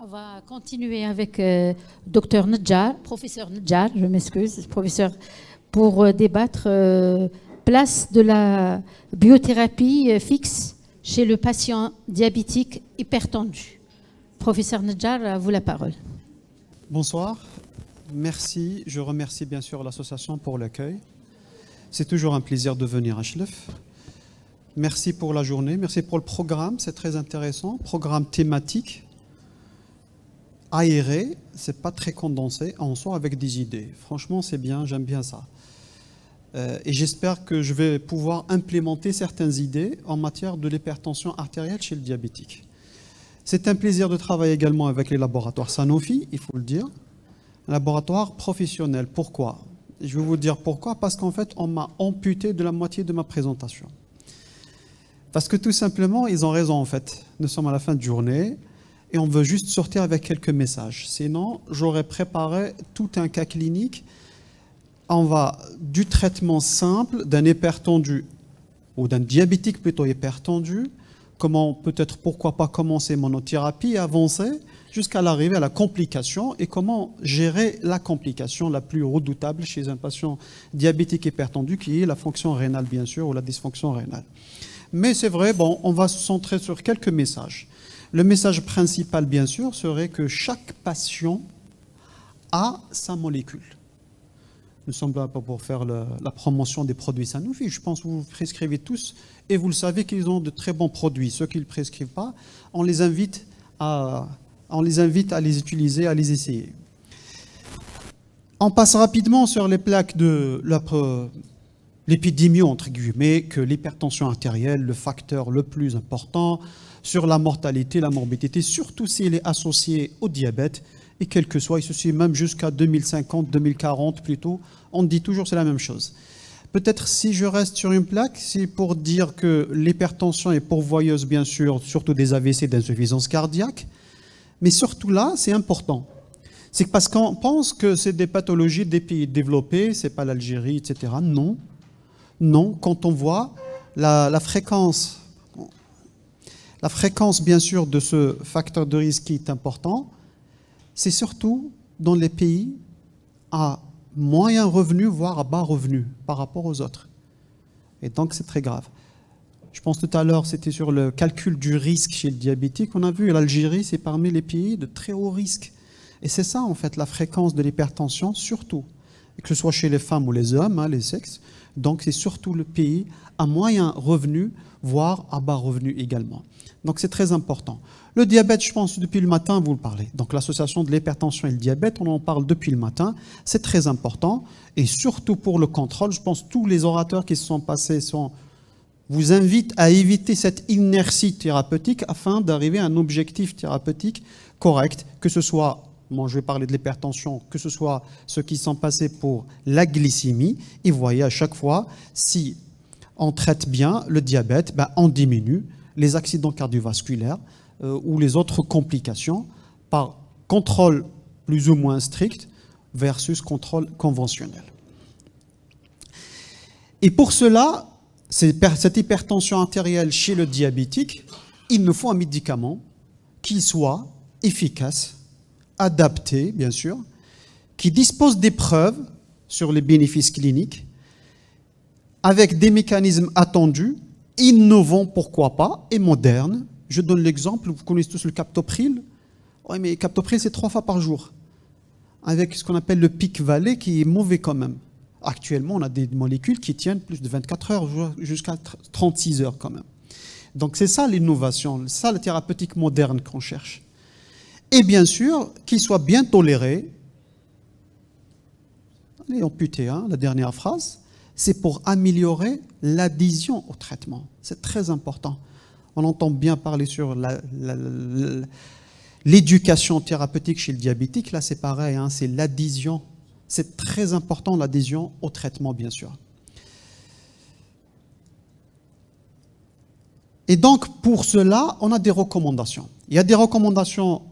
On va continuer avec Dr Nedjar, professeur Nedjar, je m'excuse, professeur, pour débattre place de la biothérapie fixe chez le patient diabétique hypertendu. Professeur Nedjar, à vous la parole. Bonsoir, merci. Je remercie bien sûr l'association pour l'accueil. C'est toujours un plaisir de venir à Chlef. Merci pour la journée, merci pour le programme, c'est très intéressant. Programme thématique, aéré, c'est pas très condensé, en soi avec des idées. Franchement, c'est bien, j'aime bien ça. Et j'espère que je vais pouvoir implémenter certaines idées en matière de l'hypertension artérielle chez le diabétique. C'est un plaisir de travailler également avec les laboratoires Sanofi, il faut le dire. Un laboratoire professionnel. Pourquoi? Je vais vous dire pourquoi. Parce qu'en fait, on m'a amputé de la moitié de ma présentation. Parce que tout simplement, ils ont raison en fait. Nous sommes à la fin de journée et on veut juste sortir avec quelques messages. Sinon, j'aurais préparé tout un cas clinique. On va du traitement simple d'un hypertendu ou d'un diabétique plutôt hypertendu, comment peut-être, pourquoi pas commencer monothérapie et avancer jusqu'à l'arrivée à la complication et comment gérer la complication la plus redoutable chez un patient diabétique hypertendu qui est la fonction rénale bien sûr ou la dysfonction rénale. Mais c'est vrai, bon, on va se centrer sur quelques messages. Le message principal, bien sûr, serait que chaque patient a sa molécule. Nous sommes là pour faire la promotion des produits Sanofi. Je pense que vous prescrivez tous et vous le savez qu'ils ont de très bons produits. Ceux qui ne le prescrivent pas, on les invite à les utiliser, à les essayer. On passe rapidement sur les plaques de l'épidémie, entre guillemets, que l'hypertension artérielle, le facteur le plus important sur la mortalité, la morbidité, surtout s'il est associé au diabète, et quel que soit, et ceci même jusqu'à 2050, 2040 plutôt, on dit toujours c'est la même chose. Peut-être si je reste sur une plaque, c'est pour dire que l'hypertension est pourvoyeuse, bien sûr, surtout des AVC, d'insuffisance cardiaque, mais surtout là, c'est important. C'est parce qu'on pense que c'est des pathologies des pays développés, c'est pas l'Algérie, etc. Non. Non, quand on voit la fréquence, bien sûr, de ce facteur de risque qui est important, c'est surtout dans les pays à moyen revenu, voire à bas revenu par rapport aux autres. Et donc, c'est très grave. Je pense tout à l'heure, c'était sur le calcul du risque chez le diabétique. On a vu l'Algérie, c'est parmi les pays de très haut risque. Et c'est ça, en fait, la fréquence de l'hypertension, surtout, que ce soit chez les femmes ou les hommes, hein, les sexes. Donc, c'est surtout le pays à moyen revenu, voire à bas revenu également. Donc, c'est très important. Le diabète, je pense, depuis le matin, vous le parlez. Donc, l'association de l'hypertension et le diabète, on en parle depuis le matin. C'est très important. Et surtout pour le contrôle, je pense que tous les orateurs qui se sont passés vous invitent à éviter cette inertie thérapeutique afin d'arriver à un objectif thérapeutique correct, que ce soit, moi je vais parler de l'hypertension, que ce soit ceux qui sont passés pour la glycémie, et voyez à chaque fois, si on traite bien le diabète, ben on diminue les accidents cardiovasculaires ou les autres complications par contrôle plus ou moins strict versus contrôle conventionnel. Et pour cela, cette hypertension artérielle chez le diabétique, il nous faut un médicament qui soit efficace, adapté, bien sûr, qui dispose des preuves sur les bénéfices cliniques, avec des mécanismes attendus, innovants, pourquoi pas, et modernes. Je donne l'exemple, vous connaissez tous le captopril. Oui, mais le captopril, c'est 3 fois par jour, avec ce qu'on appelle le pic vallée, qui est mauvais quand même. Actuellement, on a des molécules qui tiennent plus de 24 heures, jusqu'à 36 heures quand même. Donc c'est ça l'innovation, c'est ça la thérapeutique moderne qu'on cherche. Et bien sûr, qu'il soit bien toléré. Allez, amputé, hein, la dernière phrase. C'est pour améliorer l'adhésion au traitement. C'est très important. On entend bien parler sur l'éducation thérapeutique chez le diabétique. Là, c'est pareil, hein, c'est l'adhésion. C'est très important, l'adhésion au traitement, bien sûr. Et donc, pour cela, on a des recommandations. Il y a des recommandations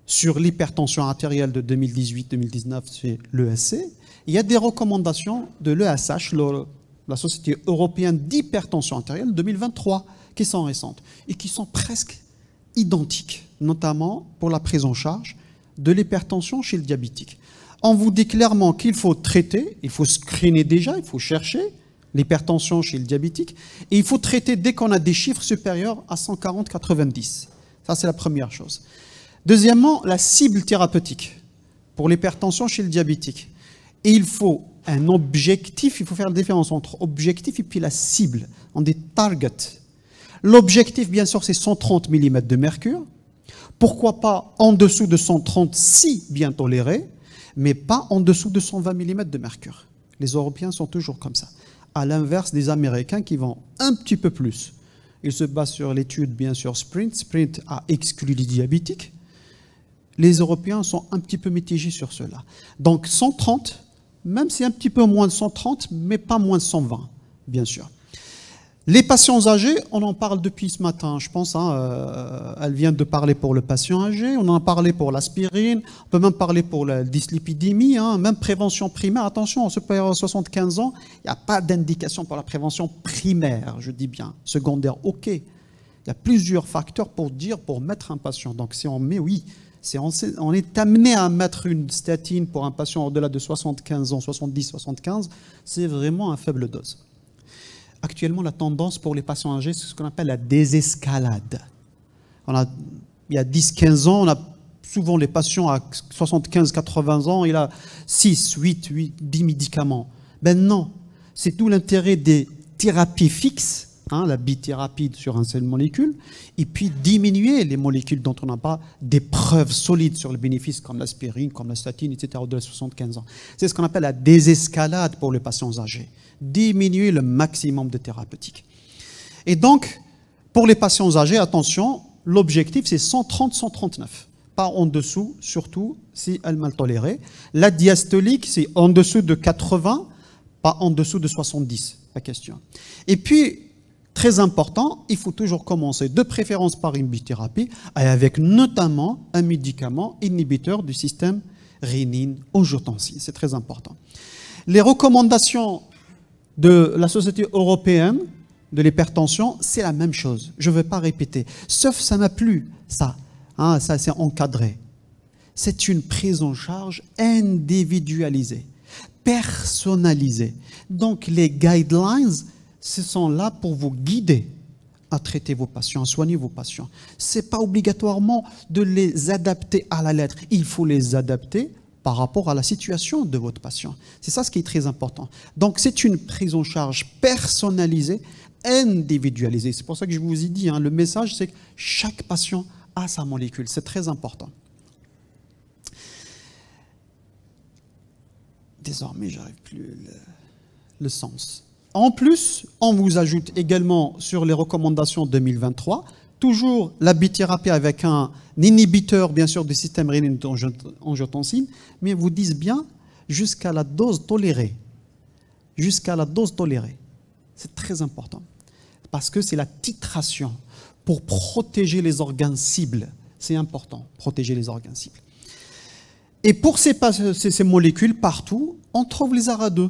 sur l'hypertension artérielle de 2018-2019, c'est l'ESC. Il y a des recommandations de l'ESH, la Société européenne d'hypertension artérielle, 2023, qui sont récentes et qui sont presque identiques. notamment pour la prise en charge de l'hypertension chez le diabétique. On vous dit clairement qu'il faut traiter, il faut screener déjà, il faut chercher l'hypertension chez le diabétique, et il faut traiter dès qu'on a des chiffres supérieurs à 140-90. Ça, c'est la première chose. Deuxièmement, la cible thérapeutique pour l'hypertension chez le diabétique. Et il faut un objectif, il faut faire la différence entre objectif et puis la cible. On dit target. L'objectif, bien sûr, c'est 130 mm de mercure. Pourquoi pas en dessous de 130 si bien toléré, mais pas en dessous de 120 mm de mercure. Les Européens sont toujours comme ça. À l'inverse des Américains qui vont un petit peu plus. Ils se basent sur l'étude, bien sûr, Sprint. Sprint a exclu les diabétiques. Les Européens sont un petit peu mitigés sur cela. Donc 130, même si un petit peu moins de 130, mais pas moins de 120, bien sûr. Les patients âgés, on en parle depuis ce matin, je pense. Elle vient de parler pour le patient âgé, on en a parlé pour l'aspirine, on peut même parler pour la dyslipidémie, même prévention primaire. Attention, en supérieur à 75 ans, il n'y a pas d'indication pour la prévention primaire, je dis bien. Secondaire, ok. Il y a plusieurs facteurs pour mettre un patient. Donc si on met, oui, on est amené à mettre une statine pour un patient au-delà de 75 ans, 70, 75, c'est vraiment une faible dose. Actuellement, la tendance pour les patients âgés, c'est ce qu'on appelle la désescalade. Il y a 10-15 ans, on a souvent les patients à 75-80 ans, il a 6, 8, 10 médicaments. Ben non, c'est tout l'intérêt des thérapies fixes, la bithérapie sur une seule molécule, et puis diminuer les molécules dont on n'a pas des preuves solides sur le bénéfice, comme l'aspirine, comme la statine, etc., au-delà de 75 ans. C'est ce qu'on appelle la désescalade pour les patients âgés. Diminuer le maximum de thérapeutiques. Et donc, pour les patients âgés, attention, l'objectif c'est 130-139. Pas en dessous, surtout si elle est mal tolérée. La diastolique, c'est en dessous de 80, pas en dessous de 70, la question. Et puis, très important, il faut toujours commencer de préférence par une bithérapie, avec notamment un médicament inhibiteur du système rénine-angiotensine. C'est très important. Les recommandations de la Société européenne de l'hypertension, c'est la même chose. Je ne vais pas répéter. Sauf ça n'a plus, ça. Ça c'est encadré. C'est une prise en charge individualisée, personnalisée. Donc les guidelines, ce sont là pour vous guider à traiter vos patients, à soigner vos patients. Ce n'est pas obligatoirement de les adapter à la lettre. Il faut les adapter par rapport à la situation de votre patient. C'est ça ce qui est très important. Donc c'est une prise en charge personnalisée, individualisée. C'est pour ça que je vous ai dit, le message c'est que chaque patient a sa molécule. C'est très important. Désormais, je n'arrive plus le sens. En plus, on vous ajoute également sur les recommandations 2023, toujours la bithérapie avec un inhibiteur, bien sûr, du système rénine-angiotensine, mais ils vous disent bien jusqu'à la dose tolérée. Jusqu'à la dose tolérée. C'est très important. Parce que c'est la titration pour protéger les organes cibles. C'est important, protéger les organes cibles. Et pour ces molécules, partout, on trouve les ARA2.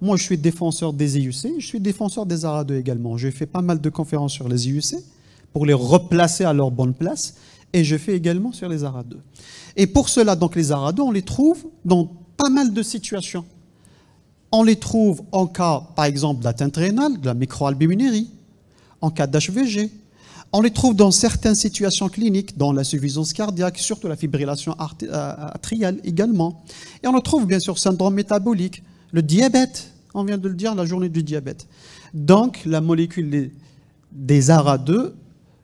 Moi, je suis défenseur des IUC, je suis défenseur des ARA2 également. J'ai fait pas mal de conférences sur les IUC pour les replacer à leur bonne place, et je fais également sur les ARA2. Et pour cela, donc les ARA2, on les trouve dans pas mal de situations. On les trouve en cas, par exemple, d'atteinte rénale, de la microalbuminurie, en cas d'HVG. On les trouve dans certaines situations cliniques, dans l'insuffisance cardiaque, surtout la fibrillation atriale également. Et on le trouve, bien sûr, syndrome métabolique, le diabète, on vient de le dire, la journée du diabète. Donc, la molécule des ARA2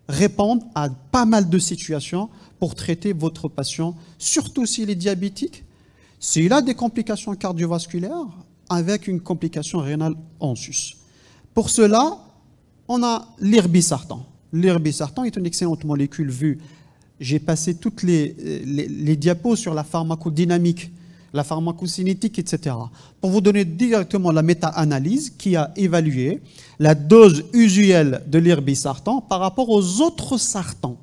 répondent à pas mal de situations pour traiter votre patient, surtout s'il est diabétique, s'il a des complications cardiovasculaires, avec une complication rénale en sus. Pour cela, on a l'irbisartan. L'irbisartan est une excellente molécule vue. J'ai passé toutes les diapos sur la pharmacodynamique, la pharmacocinétique, etc. Pour vous donner directement la méta-analyse qui a évalué la dose usuelle de l'irbisartan par rapport aux autres sartans.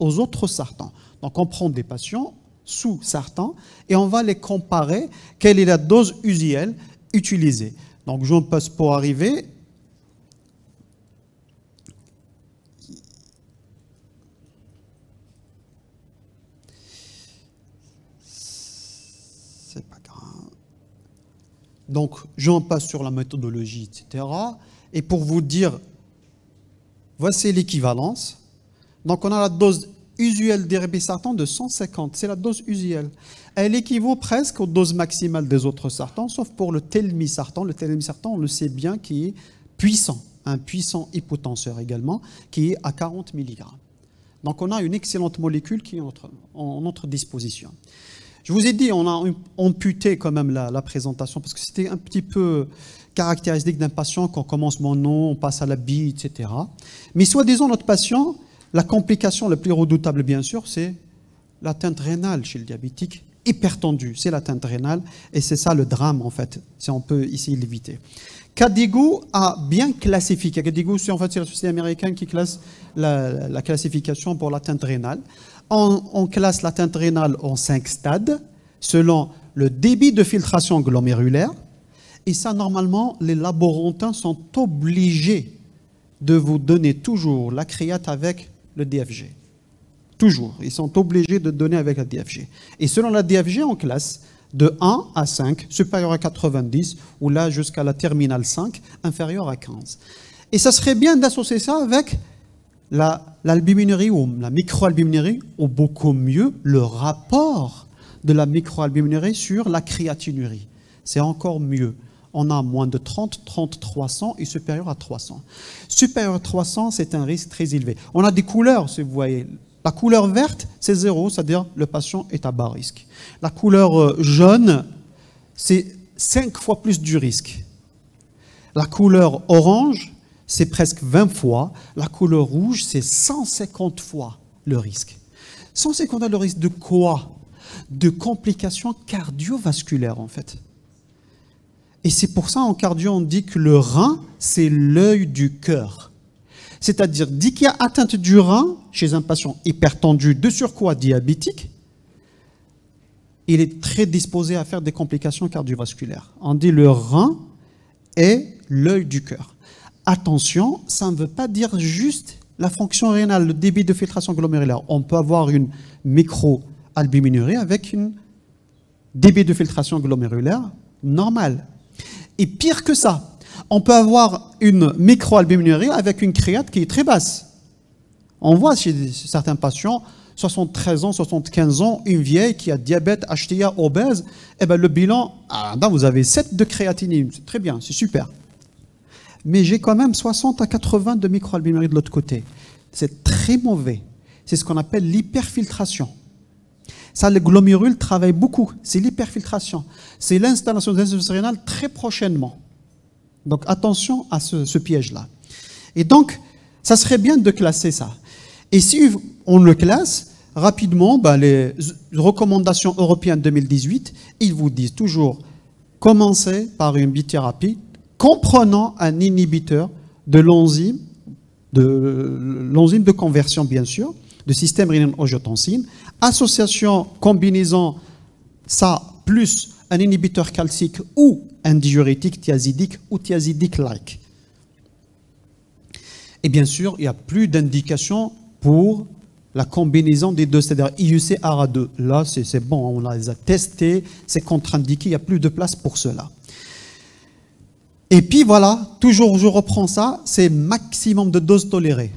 Donc on prend des patients sous sartan et on va les comparer. Quelle est la dose usuelle utilisée? Donc j'en passe pour arriver. Donc, j'en passe sur la méthodologie, etc. Et pour vous dire, voici l'équivalence. Donc, on a la dose usuelle d'irbisartan de 150. C'est la dose usuelle. Elle équivaut presque aux doses maximales des autres sartans, sauf pour le telmisartan. Le telmisartan, on le sait bien, qui est puissant, un puissant hypotenseur également, qui est à 40 mg. Donc, on a une excellente molécule qui est en notre disposition. Je vous ai dit, on a amputé quand même la présentation, parce que c'était un petit peu caractéristique d'un patient qu'on commence mon nom, on passe à la bille, etc. Mais soi-disant, notre patient, la complication la plus redoutable, bien sûr, c'est l'atteinte rénale chez le diabétique, hypertendu, c'est l'atteinte rénale, et c'est ça le drame, en fait, si on peut ici l'éviter. KDIGO a bien classifié. KDIGO, c'est en fait la société américaine qui classe la classification pour l'atteinte rénale. On classe l'atteinte rénale en 5 stades, selon le débit de filtration glomérulaire. Et ça, normalement, les laborantins sont obligés de vous donner toujours la créate avec le DFG. Toujours. Ils sont obligés de donner avec la DFG. Et selon la DFG, on classe de 1 à 5, supérieur à 90, ou là jusqu'à la terminale 5, inférieur à 15. Et ça serait bien d'associer ça avec l'albuminurie ou la microalbuminurie, ou beaucoup mieux, le rapport de la microalbuminurie sur la créatinurie. C'est encore mieux. On a moins de 30, 300 et supérieur à 300. Supérieur à 300, c'est un risque très élevé. On a des couleurs, si vous voyez. La couleur verte, c'est 0, c'est-à-dire le patient est à bas risque. La couleur jaune, c'est 5 fois plus du risque. La couleur orange, c'est presque 20 fois. La couleur rouge, c'est 150 fois le risque. 150 fois le risque de quoi? De complications cardiovasculaires, en fait. Et c'est pour ça, en cardio, on dit que le rein, c'est l'œil du cœur. C'est-à-dire, dès qu'il y a atteinte du rein, chez un patient hypertendu, de surcroît diabétique, il est très disposé à faire des complications cardiovasculaires. On dit le rein est l'œil du cœur. Attention, ça ne veut pas dire juste la fonction rénale, le débit de filtration glomérulaire. On peut avoir une microalbuminurie avec une débit de filtration glomérulaire normale. Et pire que ça, on peut avoir une microalbuminurie avec une créate qui est très basse. On voit chez certains patients, 73 ans, 75 ans, une vieille qui a diabète, HTA, obèse, eh ben le bilan, vous avez 7 de créatinine, c'est très bien, c'est super. Mais j'ai quand même 60 à 80 de microalbuminurie de l'autre côté. C'est très mauvais. C'est ce qu'on appelle l'hyperfiltration. Ça, le glomérule travaille beaucoup. C'est l'hyperfiltration. C'est l'installation des insuffisance rénale très prochainement. Donc attention à ce piège-là. Et donc, ça serait bien de classer ça. Et si on le classe, rapidement, les recommandations européennes 2018, ils vous disent toujours, commencez par une bithérapie comprenant un inhibiteur de l'enzyme de conversion, bien sûr, de système rénine-angiotensine, association, combinaison, ça, plus un inhibiteur calcique ou un diurétique thiazidique ou thiazidique-like. Et bien sûr, il n'y a plus d'indication pour la combinaison des deux, c'est-à-dire IUC-ARA2. Là, c'est bon, on les a testés, c'est contre-indiqué, il n'y a plus de place pour cela. Et puis voilà, toujours je reprends ça, c'est maximum de doses tolérées.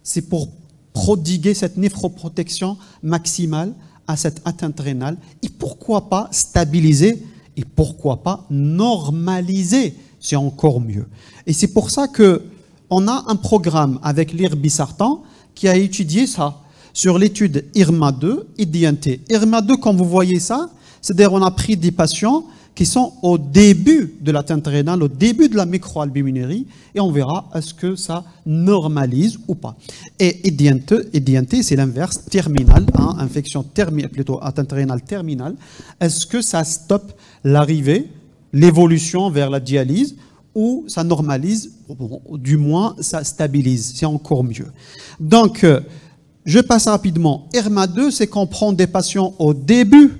C'est pour prodiguer cette néphroprotection maximale à cette atteinte rénale. Et pourquoi pas stabiliser et pourquoi pas normaliser, c'est encore mieux. Et c'est pour ça qu'on a un programme avec l'irbisartan qui a étudié ça sur l'étude IRMA2 et DNT. IRMA2, comme vous voyez ça, c'est-à-dire on a pris des patients qui sont au début de l'atteinte rénale, au début de la microalbuminurie, et on verra est-ce que ça normalise ou pas. Et DNT, c'est l'inverse, terminal, infection terminale, plutôt atteinte rénale terminale. Est-ce que ça stoppe l'arrivée, l'évolution vers la dialyse, ou ça normalise, ou du moins ça stabilise, c'est encore mieux. Donc, je passe rapidement. IRMA2, c'est qu'on prend des patients au début.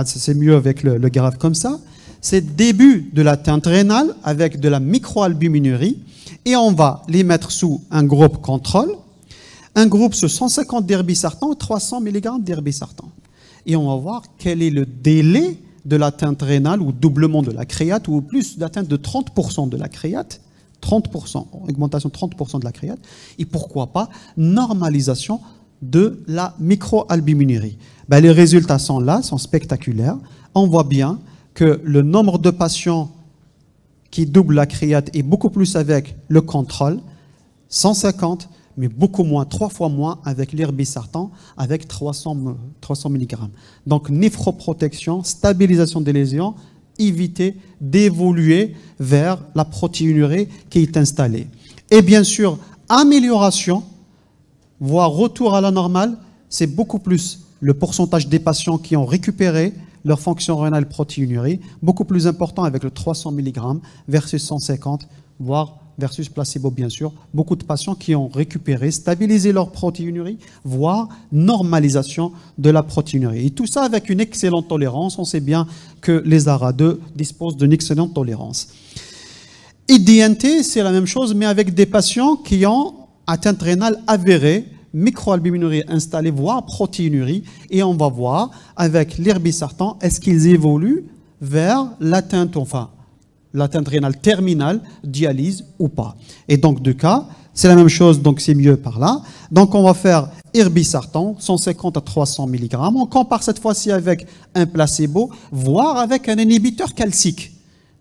C'est mieux avec le graphe comme ça. C'est le début de l'atteinte rénale avec de la microalbuminurie et on va les mettre sous un groupe contrôle, un groupe sous 150 d'irbisartan et 300 mg d'irbisartan. Et on va voir quel est le délai de l'atteinte rénale ou doublement de la créate ou plus d'atteinte de 30% de la créate, 30%, augmentation de 30% de la créate, et pourquoi pas normalisation de la microalbuminurie. Ben, les résultats sont là, sont spectaculaires. On voit bien que le nombre de patients qui doublent la créate est beaucoup plus avec le contrôle, 150, mais beaucoup moins, 3 fois moins avec l'irbisartan, avec 300 mg. Donc, néphroprotection, stabilisation des lésions, éviter d'évoluer vers la protéinurie qui est installée. Et bien sûr, amélioration, voire retour à la normale, c'est beaucoup plus le pourcentage des patients qui ont récupéré leur fonction rénale protéinurie, beaucoup plus important avec le 300 mg versus 150, voire versus placebo bien sûr. Beaucoup de patients qui ont récupéré, stabilisé leur protéinurie, voire normalisation de la protéinurie. Et tout ça avec une excellente tolérance. On sait bien que les ARA2 disposent d'une excellente tolérance. IDNT, c'est la même chose, mais avec des patients qui ont atteinte rénale avérée, microalbuminurie installée, voire protéinurie, et on va voir avec l'irbisartan, est-ce qu'ils évoluent vers l'atteinte, enfin, l'atteinte rénale terminale, dialyse ou pas. Et donc, deux cas, c'est la même chose, donc c'est mieux par là. Donc, on va faire irbisartan, 150 à 300 mg. On compare cette fois-ci avec un placebo, voire avec un inhibiteur calcique.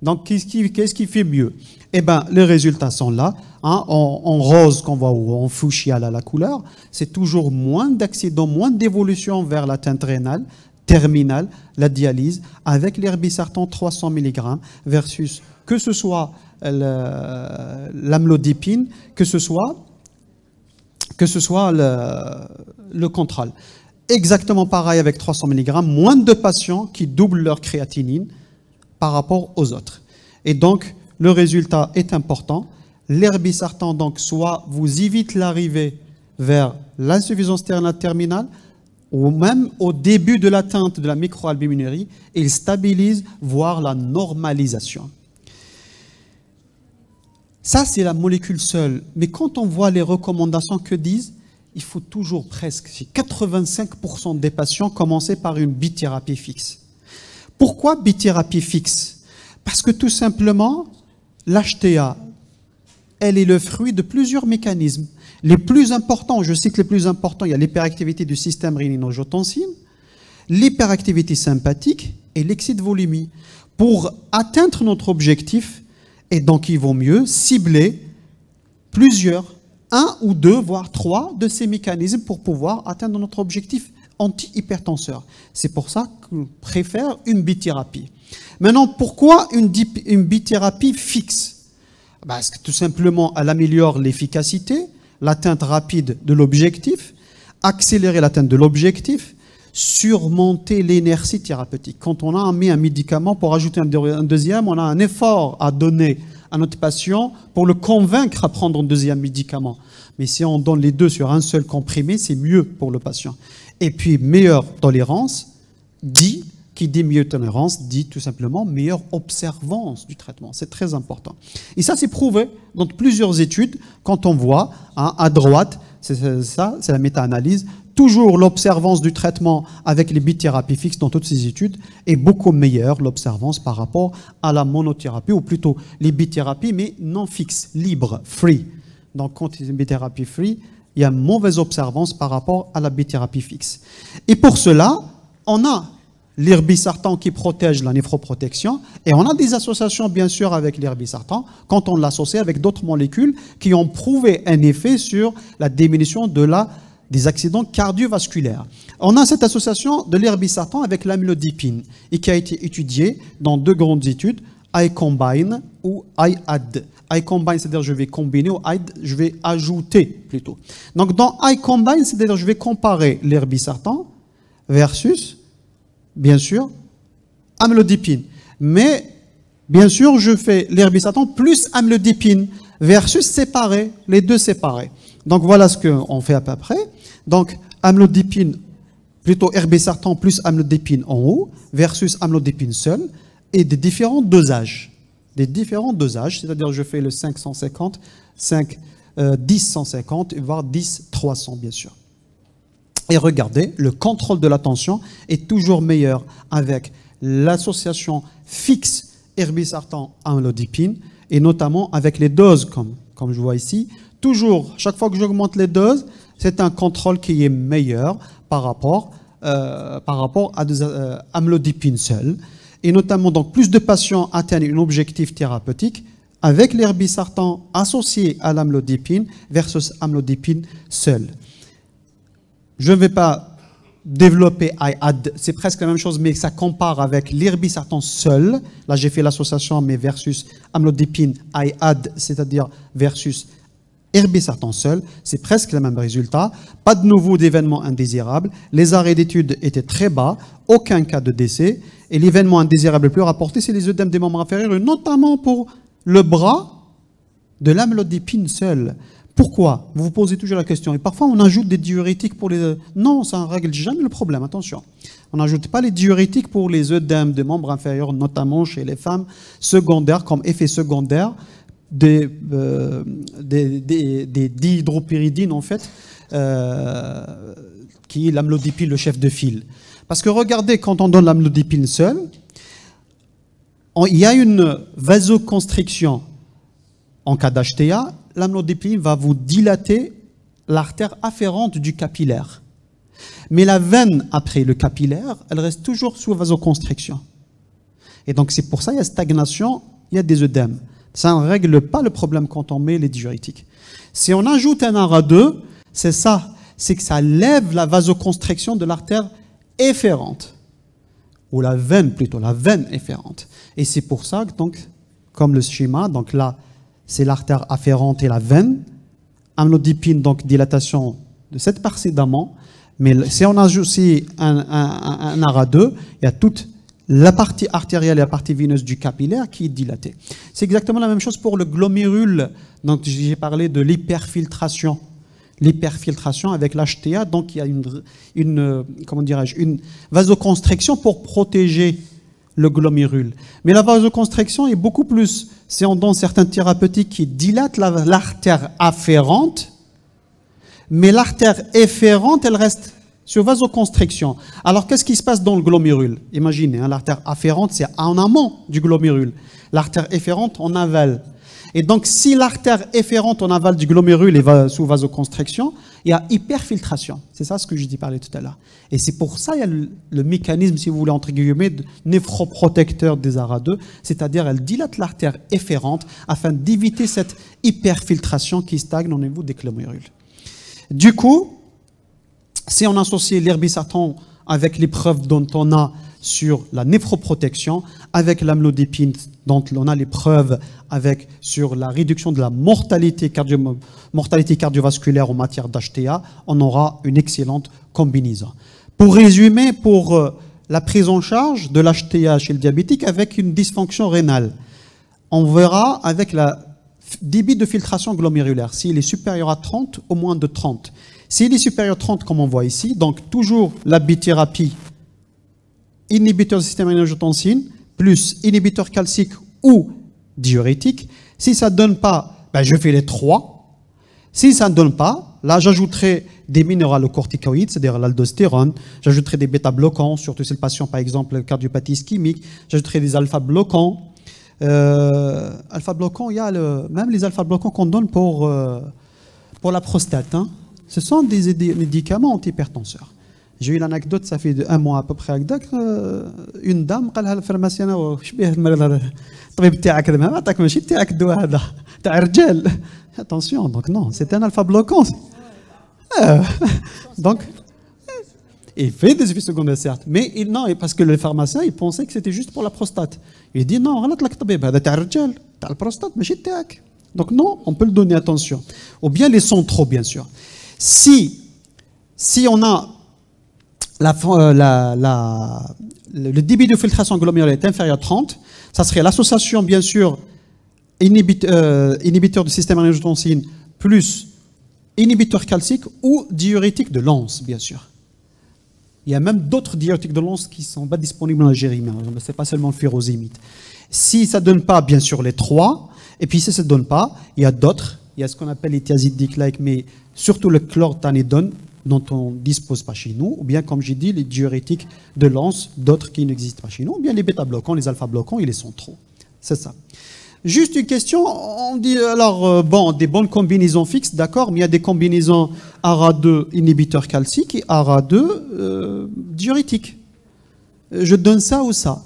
Donc, qu'est-ce qui fait mieux? Eh bien, les résultats sont là. Hein, en rose qu'on voit ou en fuchsia là, la couleur, c'est toujours moins d'accidents, moins d'évolution vers l'atteinte rénale terminale, la dialyse, avec l'irbisartan 300 mg versus que ce soit l'amlodipine, que ce soit le contrôle. Exactement pareil avec 300 mg, moins de patients qui doublent leur créatinine par rapport aux autres. Et donc, le résultat est important. L'irbisartan, donc, soit vous évite l'arrivée vers l'insuffisance rénale terminale, ou même au début de l'atteinte de la microalbuminurie, il stabilise, voire la normalisation. Ça, c'est la molécule seule. Mais quand on voit les recommandations que disent, il faut toujours presque, 85% des patients commencer par une bithérapie fixe. Pourquoi bithérapie fixe? Parce que tout simplement, l'HTA, elle est le fruit de plusieurs mécanismes. Les plus importants, je cite les plus importants, il y a l'hyperactivité du système rénino-angiotensine, l'hyperactivité sympathique et l'excès de volémie. Pour atteindre notre objectif, et donc il vaut mieux cibler plusieurs, 1 ou 2, voire 3 de ces mécanismes pour pouvoir atteindre notre objectif anti-hypertenseur. C'est pour ça qu'on préfère une bithérapie. Maintenant, pourquoi une bithérapie fixe? Parce que tout simplement, elle améliore l'efficacité, l'atteinte rapide de l'objectif, accélérer l'atteinte de l'objectif, surmonter l'inertie thérapeutique. Quand on a mis un médicament pour ajouter un deuxième, on a un effort à donner à notre patient pour le convaincre à prendre un deuxième médicament. Mais si on donne les deux sur un seul comprimé, c'est mieux pour le patient. Et puis, meilleure tolérance, qui dit meilleure tolérance, dit tout simplement meilleure observance du traitement. C'est très important. Et ça, c'est prouvé dans plusieurs études. Quand on voit, hein, à droite, c'est ça, c'est la méta-analyse, toujours l'observance du traitement avec les bithérapies fixes dans toutes ces études est beaucoup meilleure, l'observance par rapport à la monothérapie, ou plutôt les bithérapies, mais non fixes, libres, free. Donc, quand il y a une bithérapie free, il y a une mauvaise observance par rapport à la bithérapie fixe. Et pour cela, on a l'irbisartan qui protège la néphroprotection, et on a des associations bien sûr avec l'irbisartan quand on l'associe avec d'autres molécules qui ont prouvé un effet sur la diminution des accidents cardiovasculaires. On a cette association de l'irbisartan avec l'amlodipine et qui a été étudiée dans 2 grandes études, iCombine ou iAdd. iCombine, c'est-à-dire je vais combiner, ou iAdd, je vais ajouter plutôt. Donc dans iCombine, c'est-à-dire je vais comparer l'irbisartan versus bien sûr, amlodipine. Mais, bien sûr, je fais l'irbisartan plus amlodipine versus séparé, les deux séparés. Donc, voilà ce qu'on fait à peu près. Donc, amlodipine, plutôt irbisartan plus amlodipine en haut versus amlodipine seul et des différents dosages. Des différents dosages, c'est-à-dire je fais le 550, 10 150, voire 10 300, bien sûr. Et regardez, le contrôle de la tension est toujours meilleur avec l'association fixe irbesartan-amlodipine, et notamment avec les doses, comme je vois ici. Toujours, chaque fois que j'augmente les doses, c'est un contrôle qui est meilleur par rapport à des amlodipines seules. Et notamment, donc, plus de patients atteignent un objectif thérapeutique avec l'irbesartan associé à l'amlodipine versus amlodipine seule. Je ne vais pas développer IAD, c'est presque la même chose, mais ça compare avec l'irbesartan seul. Là, j'ai fait l'association, mais versus amlodipine IAD, c'est-à-dire versus irbesartan seul, c'est presque le même résultat. Pas de nouveau d'événements indésirables. Les arrêts d'études étaient très bas, aucun cas de décès. Et l'événement indésirable le plus rapporté, c'est les œdèmes des membres inférieurs, notamment pour le bras de l'amlodipine seule. Pourquoi? Vous vous posez toujours la question. Et parfois, on ajoute des diurétiques pour les... Non, ça ne règle jamais le problème, attention. On n'ajoute pas les diurétiques pour les œdèmes des membres inférieurs, notamment chez les femmes secondaires, comme effet secondaire des dihydropyridines, en fait, qui est l'amlodipine, le chef de file. Parce que regardez, quand on donne l'amlodipine seule, il y a une vasoconstriction en cas d'HTA. L'amlodipine va vous dilater l'artère afférente du capillaire. Mais la veine, après le capillaire, elle reste toujours sous vasoconstriction. Et donc c'est pour ça qu'il y a stagnation, il y a des œdèmes. Ça ne règle pas le problème quand on met les diurétiques. Si on ajoute un ARA2, c'est ça, c'est que ça lève la vasoconstriction de l'artère efférente. Ou la veine plutôt, la veine efférente. Et c'est pour ça que, donc, comme le schéma, donc là, c'est l'artère afférente et la veine. Amlodipine, donc dilatation de cette partie d'amont. Mais si on ajoute aussi un ARA2, il y a toute la partie artérielle et la partie veineuse du capillaire qui est dilatée. C'est exactement la même chose pour le glomérule. Donc j'ai parlé de l'hyperfiltration. L'hyperfiltration avec l'HTA, donc il y a comment dirais-je, une vasoconstriction pour protéger le glomérule. Mais la vasoconstriction est beaucoup plus, si on donne certains thérapeutiques qui dilatent l'artère afférente, mais l'artère efférente, elle reste sur vasoconstriction. Alors qu'est-ce qui se passe dans le glomérule? Imaginez, hein, l'artère afférente, c'est en amont du glomérule. L'artère efférente en aval. Et donc, si l'artère efférente en aval du glomérule est sous vasoconstriction, il y a hyperfiltration. C'est ça ce que je dis parler tout à l'heure. Et c'est pour ça qu'il y a le mécanisme, si vous voulez, entre guillemets, de néphroprotecteur des ARA2, c'est-à-dire elle dilate l'artère efférente afin d'éviter cette hyperfiltration qui stagne au niveau des glomérules. Du coup, si on associe l'irbesartan avec les preuves dont on a sur la néphroprotection, avec l'amlodipine, dont on a les preuves sur la réduction de la mortalité cardiovasculaire en matière d'HTA, on aura une excellente combinaison. Pour résumer, pour la prise en charge de l'HTA chez le diabétique avec une dysfonction rénale, on verra avec le débit de filtration glomérulaire, s'il est supérieur à 30, au moins de 30. S'il est supérieur à 30, comme on voit ici, donc toujours la bithérapie, inhibiteur du système rénine-angiotensine, plus inhibiteur calcique ou diurétique. Si ça ne donne pas, ben je fais les 3. Si ça ne donne pas, là j'ajouterai des minéralocorticoïdes, c'est-à-dire l'aldostérone, j'ajouterai des bêta-bloquants, surtout si le patient par exemple cardiopathie ischémique, j'ajouterai des alpha-bloquants. Alpha-bloquants, il y a même les alpha-bloquants qu'on donne pour la prostate. Hein. Ce sont des médicaments antihypertenseurs. J'ai eu l'anecdote, ça fait 1 mois à peu près, une dame, قالها الفارماسيان وشبيه المريض هذا الطبيب تاعك ما عطاك ماشي تاعك الدواء هذا تاع رجال. Attention, donc non, c'est un alpha bloquant. Donc, il fait des effets secondaires certes, mais non, parce que le pharmacien il pensait que c'était juste pour la prostate. Il dit non, غلط لك الطبيب هذا تاع الرجال تاع البروستات ماشي تاعك. Donc non, on peut le donner, attention. Ou bien les centraux, bien sûr. Si on a le débit de filtration glomérulaire est inférieur à 30, ça serait l'association, bien sûr, inhibiteur du système rénine-angiotensine plus inhibiteur calcique ou diurétique de Lens, bien sûr. Il y a même d'autres diurétiques de Lens qui ne sont pas disponibles en Algérie, mais ce n'est pas seulement le furosémide. Si ça ne donne pas, bien sûr, les 3, et puis si ça ne donne pas, il y a d'autres. Il y a ce qu'on appelle les thiazides diclaïques, mais surtout le chlorthanidone, dont on ne dispose pas chez nous, ou bien, comme j'ai dit, les diurétiques de l'anse, d'autres qui n'existent pas chez nous, ou bien les bêta-bloquants, les alpha-bloquants, ils sont trop. C'est ça. Juste une question, on dit alors, bon, des bonnes combinaisons fixes, d'accord, mais il y a des combinaisons ARA2 inhibiteur calcique et ARA2 diurétique. Je donne ça ou ça.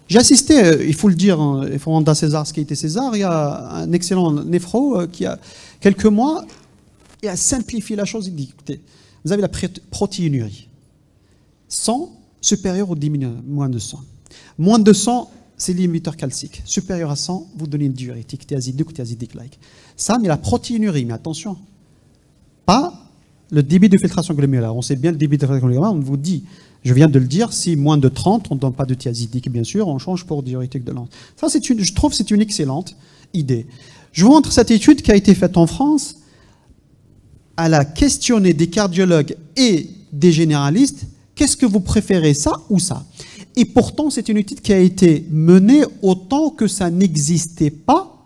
J'ai assisté, il faut le dire, il faut rendre à César ce qui était César, il y a un excellent néphro qui a quelques mois, il a simplifié la chose, il dit, écoutez, vous avez la protéinurie. 100 supérieur ou moins de 100. Moins de 100, c'est l'inhibiteur calcique. Supérieur à 100, vous donnez une diurétique, thiazidique ou thiazidique-like. Ça, mais la protéinurie, mais attention, pas le débit de filtration glomérulaire. On sait bien le débit de filtration glomérulaire, on vous dit, je viens de le dire, si moins de 30, on ne donne pas de thiazidique, bien sûr, on change pour diurétique de l'anse. Ça, je trouve que c'est une excellente idée. Je vous montre cette étude qui a été faite en France. Elle a questionné des cardiologues et des généralistes, qu'est-ce que vous préférez, ça ou ça? Et pourtant, c'est une étude qui a été menée autant que ça n'existait pas,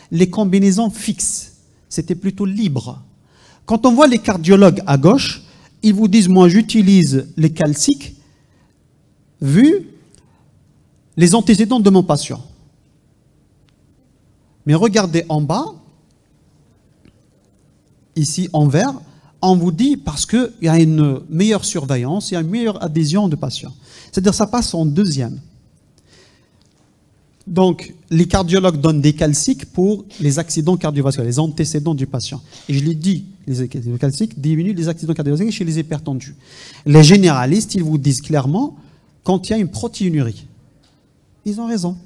les combinaisons fixes. C'était plutôt libre. Quand on voit les cardiologues à gauche, ils vous disent, moi j'utilise les calciques, vu les antécédents de mon patient. Mais regardez en bas, ici en vert, on vous dit parce qu'il y a une meilleure surveillance, il y a une meilleure adhésion de patients. C'est-à-dire ça passe en deuxième. Donc, les cardiologues donnent des calciques pour les accidents cardiovasculaires, les antécédents du patient. Et je l'ai dit, les calciques diminuent les accidents cardiovasculaires chez les hypertendus. Les généralistes, ils vous disent clairement, quand il y a une protéinurie, ils ont raison.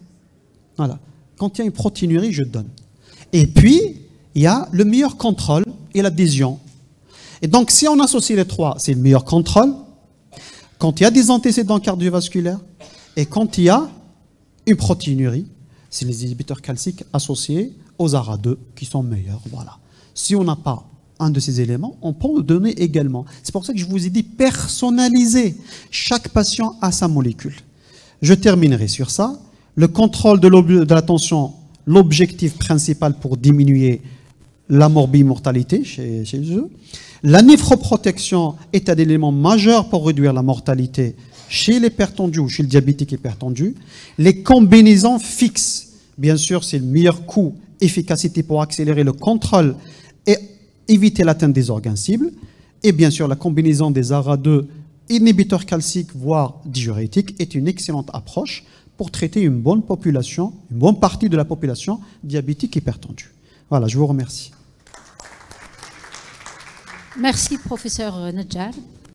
Voilà. Quand il y a une protéinurie, je donne. Et puis, il y a le meilleur contrôle et l'adhésion. Et donc, si on associe les trois, c'est le meilleur contrôle, quand il y a des antécédents cardiovasculaires, et quand il y a une protéinurie, c'est les inhibiteurs calciques associés aux ARA2 qui sont meilleurs. Voilà. Si on n'a pas un de ces éléments, on peut le donner également. C'est pour ça que je vous ai dit personnaliser. Chaque patient a sa molécule. Je terminerai sur ça. Le contrôle de la tension, l'objectif principal pour diminuer la morbimortalité chez eux. La néphroprotection est un élément majeur pour réduire la mortalité chez l'hypertendu ou chez le diabétique hypertendu. Les combinaisons fixes, bien sûr, c'est le meilleur coût, efficacité pour accélérer le contrôle et éviter l'atteinte des organes cibles. Et bien sûr, la combinaison des ARA2 inhibiteurs calciques, voire diurétiques, est une excellente approche pour traiter une bonne population, une bonne partie de la population diabétique hypertendue. Voilà, je vous remercie. Merci, professeur Nedjar.